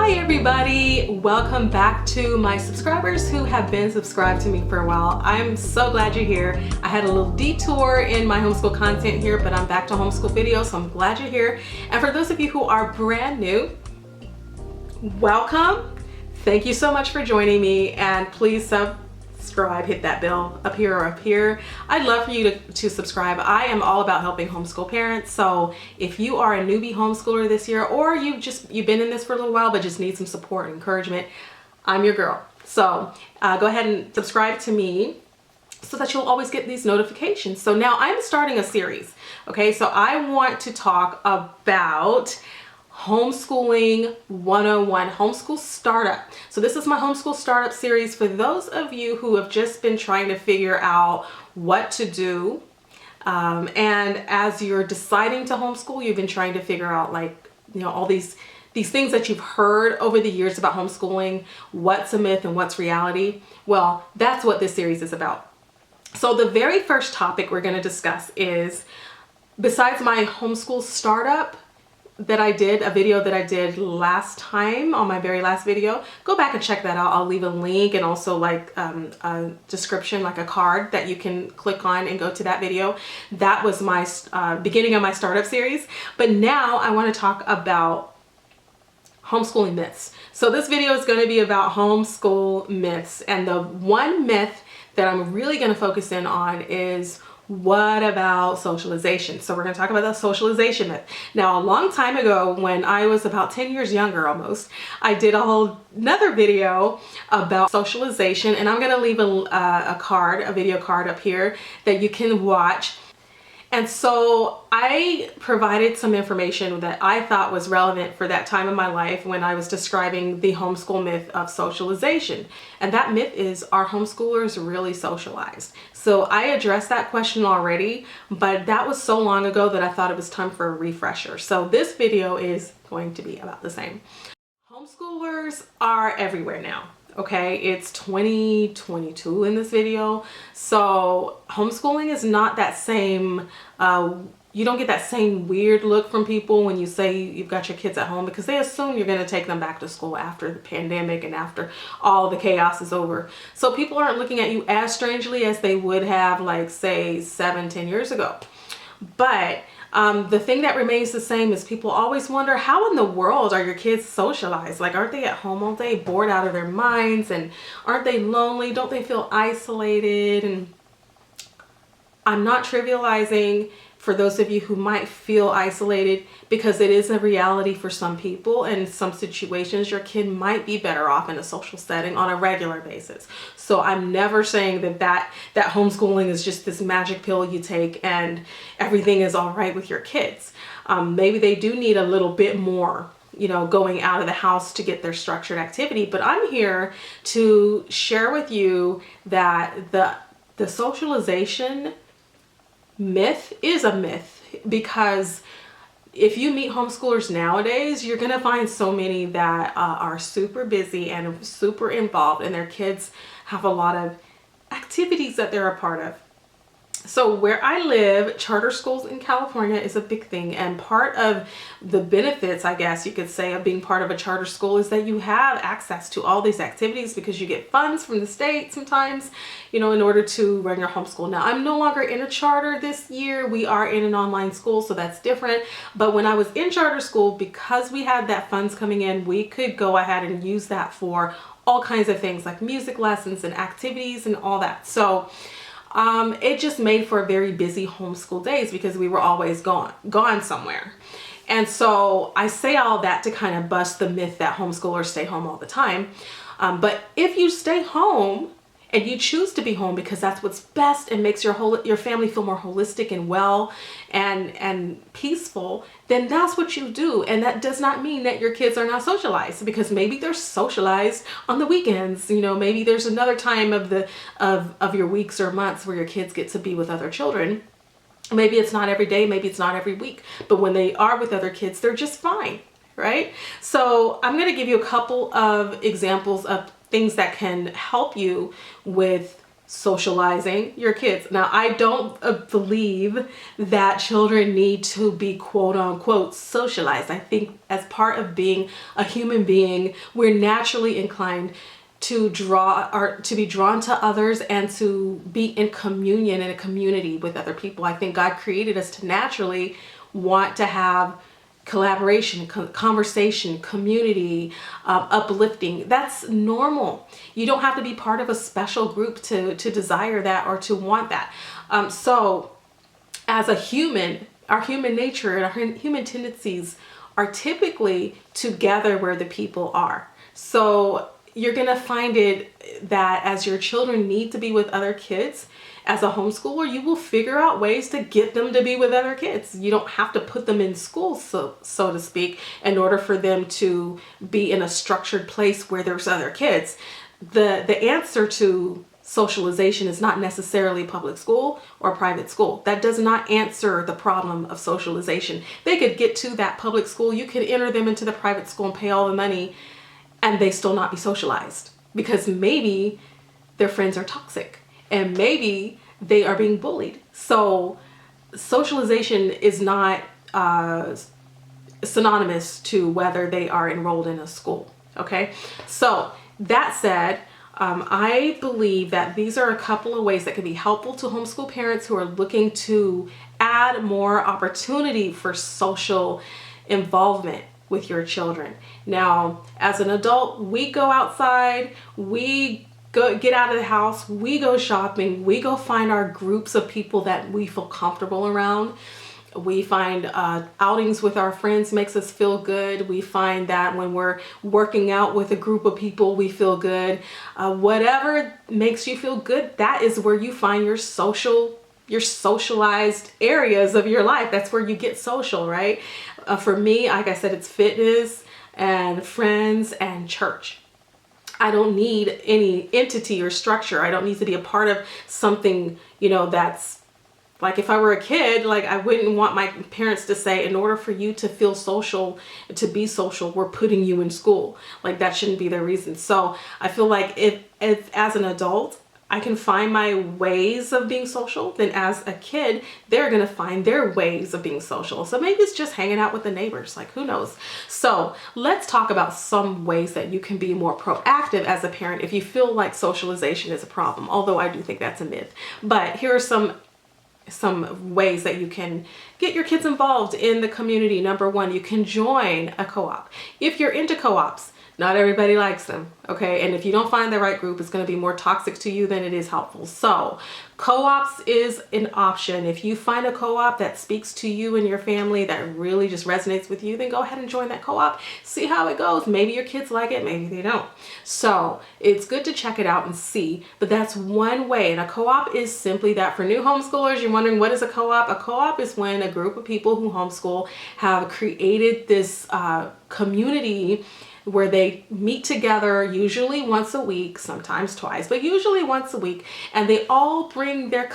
Hi everybody, welcome back to my subscribers who have been subscribed to me for a while. I'm so glad you're here. I had a little detour in my homeschool content here, but I'm back to homeschool videos, so I'm glad you're here. And for those of you who are brand new, welcome. Thank you so much for joining me, and please subscribe, hit that bell up here or up here. I'd love for you to subscribe. I am all about helping homeschool parents, so if you are a newbie homeschooler this year, or you've been in this for a little while but just need some support and encouragement, I'm your girl. So go ahead and subscribe to me so that you'll always get these notifications. So now I'm starting a series, okay? So I want to talk about Homeschooling 101, Homeschool Startup. So this is my Homeschool Startup series for those of you who have just been trying to figure out what to do. And as you're deciding to homeschool, you've been trying to figure out, like, you know, all these things that you've heard over the years about homeschooling, what's a myth and what's reality. Well, that's what this series is about. So the very first topic we're going to discuss is, besides my homeschool startup that I did, a video that I did last time on my very last video, go back and check that out. I'll leave a link and also like a description, like a card that you can click on and go to that video. That was my beginning of my startup series. But now I want to talk about homeschooling myths. So this video is going to be about homeschool myths, and the one myth that I'm really going to focus in on is, what about socialization? So we're going to talk about the socialization myth. Now, a long time ago, when I was about 10 years younger almost, I did a whole another video about socialization, and I'm going to leave a video card up here that you can watch. And so I provided some information that I thought was relevant for that time in my life when I was describing the homeschool myth of socialization. And that myth is, are homeschoolers really socialized? So I addressed that question already, but that was so long ago that I thought it was time for a refresher. So this video is going to be about the same. Homeschoolers are everywhere now. Okay, it's 2022 in this video. So homeschooling is not that same, you don't get that same weird look from people when you say you've got your kids at home, because they assume you're going to take them back to school after the pandemic and after all the chaos is over. So people aren't looking at you as strangely as they would have, like, say 7-10 years ago. But the thing that remains the same is people always wonder, how in the world are your kids socialized? Like, aren't they at home all day, bored out of their minds? And aren't they lonely? Don't they feel isolated? And I'm not trivializing for those of you who might feel isolated, because it is a reality for some people. And in some situations, your kid might be better off in a social setting on a regular basis. So I'm never saying that homeschooling is just this magic pill you take and everything is all right with your kids. Maybe they do need a little bit more, you know, going out of the house to get their structured activity. But I'm here to share with you that the socialization myth is a myth, because if you meet homeschoolers nowadays, you're going to find so many that are super busy and super involved, and their kids have a lot of activities that they're a part of. So where I live, charter schools in California is a big thing. And part of the benefits, I guess you could say, of being part of a charter school is that you have access to all these activities, because you get funds from the state sometimes, you know, in order to run your homeschool. Now, I'm no longer in a charter this year. We are in an online school, so that's different. But when I was in charter school, because we had that funds coming in, we could go ahead and use that for all kinds of things like music lessons and activities and all that. So it just made for very busy homeschool days, because we were always gone somewhere. And so I say all that to kind of bust the myth that homeschoolers stay home all the time. But if you stay home and you choose to be home because that's what's best and makes your family feel more holistic and well and peaceful, then that's what you do. And that does not mean that your kids are not socialized, because maybe they're socialized on the weekends. You know, maybe there's another time of your weeks or months where your kids get to be with other children. Maybe it's not every day, maybe it's not every week, but when they are with other kids, they're just fine, right? So I'm going to give you a couple of examples of things that can help you with socializing your kids. Now, I don't believe that children need to be quote unquote socialized. I think as part of being a human being, we're naturally inclined to be drawn to others and to be in communion in a community with other people. I think God created us to naturally want to have collaboration, conversation, community, uplifting. That's normal. You don't have to be part of a special group to desire that or to want that. So as a human, our human nature and our human tendencies are typically to gather where the people are. So you're going to find it that as your children need to be with other kids, as a homeschooler, you will figure out ways to get them to be with other kids. You don't have to put them in school, so to speak, in order for them to be in a structured place where there's other kids. The answer to socialization is not necessarily public school or private school. That does not answer the problem of socialization. They could get to that public school. You could enter them into the private school and pay all the money, and they still not be socialized because maybe their friends are toxic. And maybe they are being bullied. So socialization is not synonymous to whether they are enrolled in a school. Okay. So that said, I believe that these are a couple of ways that can be helpful to homeschool parents who are looking to add more opportunity for social involvement with your children. Now, as an adult, we go outside, we get out of the house, we go shopping, we go find our groups of people that we feel comfortable around. We find outings with our friends makes us feel good. We find that when we're working out with a group of people, we feel good. Whatever makes you feel good, that is where you find your socialized areas of your life. That's where you get social, right? For me, like I said, it's fitness and friends and church. I don't need any entity or structure. I don't need to be a part of something, that's like if I were a kid, like I wouldn't want my parents to say, in order for you to feel social, to be social, we're putting you in school. Like that shouldn't be the reason. So I feel like if as an adult, I can find my ways of being social, then as a kid, they're going to find their ways of being social. So maybe it's just hanging out with the neighbors, like who knows? So let's talk about some ways that you can be more proactive as a parent if you feel like socialization is a problem, although I do think that's a myth. But here are some ways that you can get your kids involved in the community. Number one, you can join a co-op. If you're into co-ops, not everybody likes them, okay? And if you don't find the right group, it's going to be more toxic to you than it is helpful. So co-ops is an option. If you find a co-op that speaks to you and your family, that really just resonates with you, then go ahead and join that co-op. See how it goes. Maybe your kids like it, maybe they don't. So it's good to check it out and see, but that's one way. And a co-op is simply that. For new homeschoolers, you're wondering, what is a co-op? A co-op is when a group of people who homeschool have created this community where they meet together, usually once a week, sometimes twice, but usually once a week, and they all bring their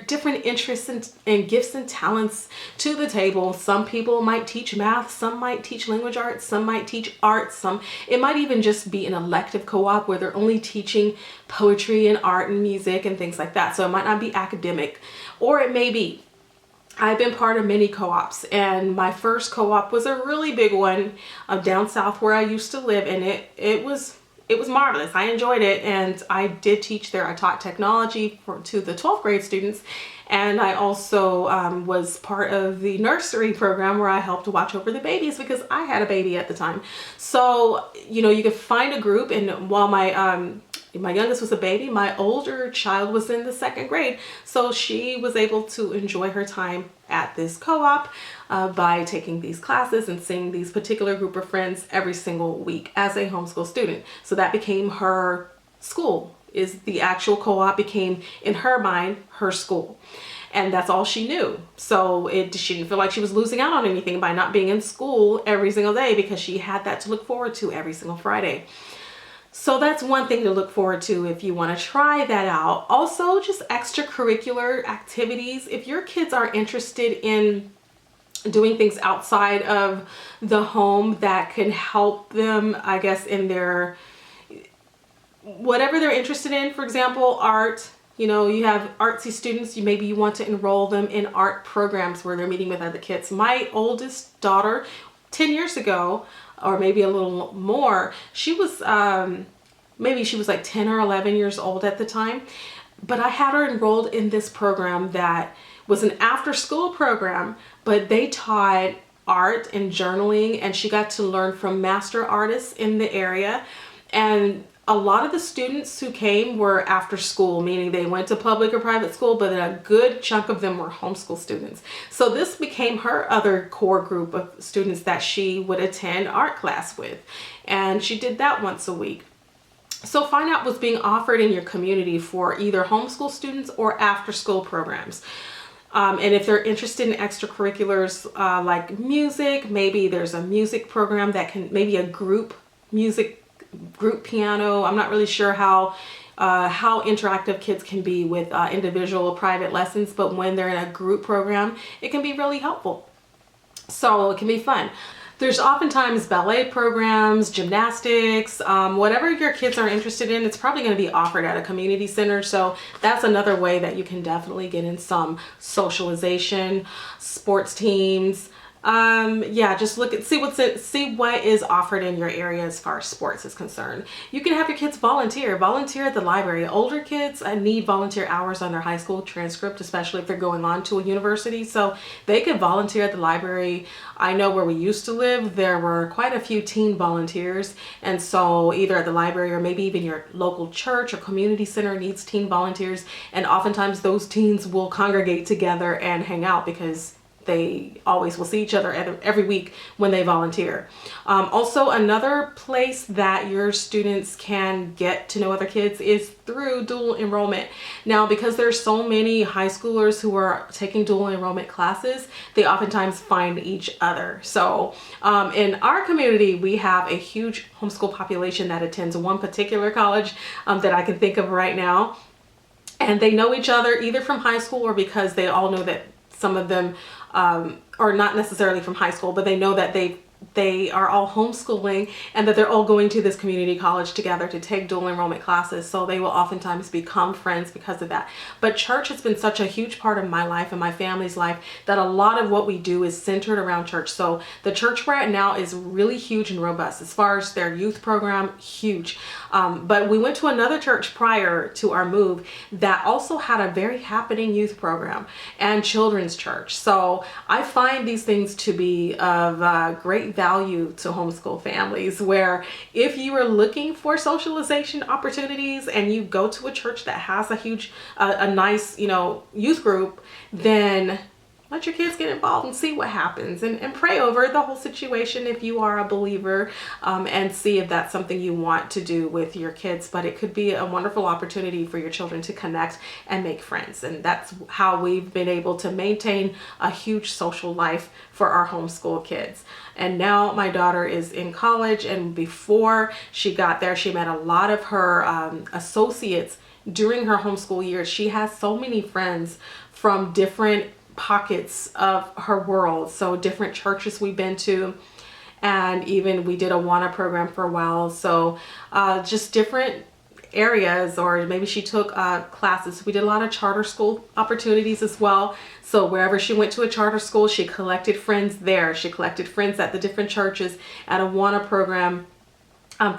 different interests and gifts and talents to the table. Some people might teach math, some might teach language arts, some might teach art, it might even just be an elective co-op where they're only teaching poetry and art and music and things like that. So it might not be academic, or it may be. I've been part of many co-ops, and my first co-op was a really big one down south where I used to live, and it was marvelous. I enjoyed it, and I did teach there. I taught technology to the 12th grade students, and I also was part of the nursery program where I helped watch over the babies because I had a baby at the time. So you could find a group, and while my youngest was a baby, my older child was in the 2nd grade. So she was able to enjoy her time at this co-op by taking these classes and seeing these particular group of friends every single week as a homeschool student. So that became her school. The actual co-op became, in her mind, her school. And that's all she knew. So she didn't feel like she was losing out on anything by not being in school every single day because she had that to look forward to every single Friday. So that's one thing to look forward to if you want to try that out. Also, just extracurricular activities. If your kids are interested in doing things outside of the home that can help them, I guess, in their whatever they're interested in. For example, art. You know, you have artsy students, maybe you want to enroll them in art programs where they're meeting with other kids. My oldest daughter, 10 years ago, or maybe a little more, she was, maybe she was like 10 or 11 years old at the time. But I had her enrolled in this program that was an after school program, but they taught art and journaling, and she got to learn from master artists in the area. And a lot of the students who came were after school, meaning they went to public or private school, but a good chunk of them were homeschool students. So this became her other core group of students that she would attend art class with. And she did that once a week. So find out what's being offered in your community for either homeschool students or after school programs. And if they're interested in extracurriculars like music, maybe there's a music program that can, maybe a group piano. I'm not really sure how interactive kids can be with individual private lessons, but when they're in a group program, it can be really helpful. So it can be fun. There's oftentimes ballet programs, gymnastics, whatever your kids are interested in, it's probably going to be offered at a community center. So that's another way that you can definitely get in some socialization, sports teams. Yeah, just look at, see what is offered in your area as far as sports is concerned. You can have your kids volunteer at the library. Older kids need volunteer hours on their high school transcript, especially if they're going on to a university. So they could volunteer at the library. I know where we used to live, there were quite a few teen volunteers. And so either at the library or maybe even your local church or community center needs teen volunteers. And oftentimes those teens will congregate together and hang out because they always will see each other every week when they volunteer. Also, another place that your students can get to know other kids is through dual enrollment. Now, because there's so many high schoolers who are taking dual enrollment classes, they oftentimes find each other. So in our community, we have a huge homeschool population that attends one particular college that I can think of right now. And they know each other either from high school or because they all know that some of them or not necessarily from high school, but they know that they are all homeschooling and that they're all going to this community college together to take dual enrollment classes. So they will oftentimes become friends because of that. But church has been such a huge part of my life and my family's life that a lot of what we do is centered around church. So the church we're at now is really huge and robust as far as their youth program, huge. But we went to another church prior to our move that also had a very happening youth program and children's church. So I find these things to be of great value to homeschool families, where if you are looking for socialization opportunities and you go to a church that has a nice, youth group, then let your kids get involved and see what happens, and pray over the whole situation if you are a believer, and see if that's something you want to do with your kids. But it could be a wonderful opportunity for your children to connect and make friends. And that's how we've been able to maintain a huge social life for our homeschool kids. And now my daughter is in college, and before she got there, she met a lot of her associates during her homeschool years. She has so many friends from different pockets of her world, so different churches we've been to, and even we did a WANA program for a while, so just different areas, or maybe she took classes. We did a lot of charter school opportunities as well, so wherever she went to a charter school, she collected friends there. She collected friends at the different churches, at a WANA program,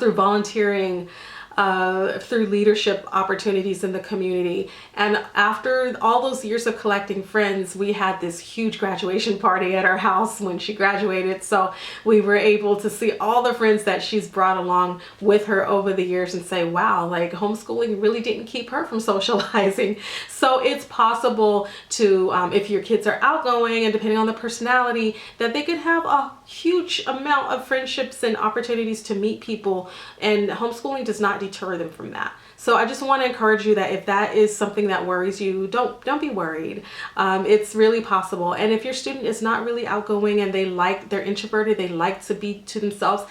through volunteering, through leadership opportunities in the community. And after all those years of collecting friends, we had this huge graduation party at our house when she graduated. So we were able to see all the friends that she's brought along with her over the years and say, wow, like homeschooling really didn't keep her from socializing. So it's possible to, if your kids are outgoing and depending on the personality, that they could have a huge amount of friendships and opportunities to meet people, and homeschooling does not deter them from that. So I just want to encourage you that if that is something that worries you, don't be worried. It's really possible. And if your student is not really outgoing and they're introverted, they like to be to themselves,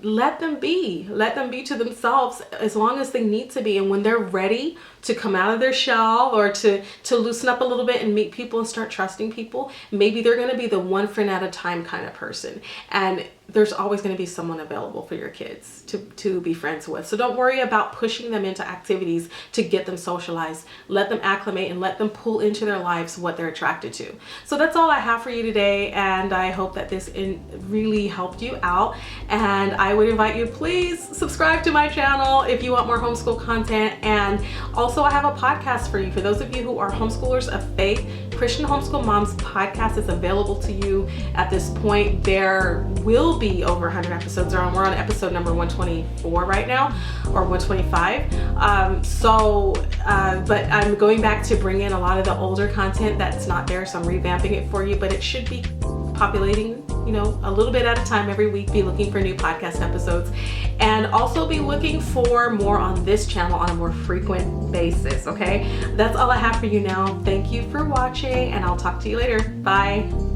let them be to themselves as long as they need to be. And when they're ready to come out of their shell, or to loosen up a little bit and meet people and start trusting people, maybe they're going to be the one friend at a time kind of person. And there's always going to be someone available for your kids to be friends with. So don't worry about pushing them into activities to get them socialized. Let them acclimate and let them pull into their lives what they're attracted to. So that's all I have for you today, and I hope that this really helped you out. And I would invite you, please subscribe to my channel if you want more homeschool content. And also I have a podcast for you. For those of you who are homeschoolers of faith, Christian Homeschool Moms podcast is available to you at this point. There will be over 100 episodes. We're on episode number 124 right now, or 125. But I'm going back to bring in a lot of the older content that's not there, so I'm revamping it for you, but it should be populating, a little bit at a time every week. Be looking for new podcast episodes, and also be looking for more on this channel on a more frequent basis. Okay, that's all I have for you now. Thank you for watching, and I'll talk to you later. Bye.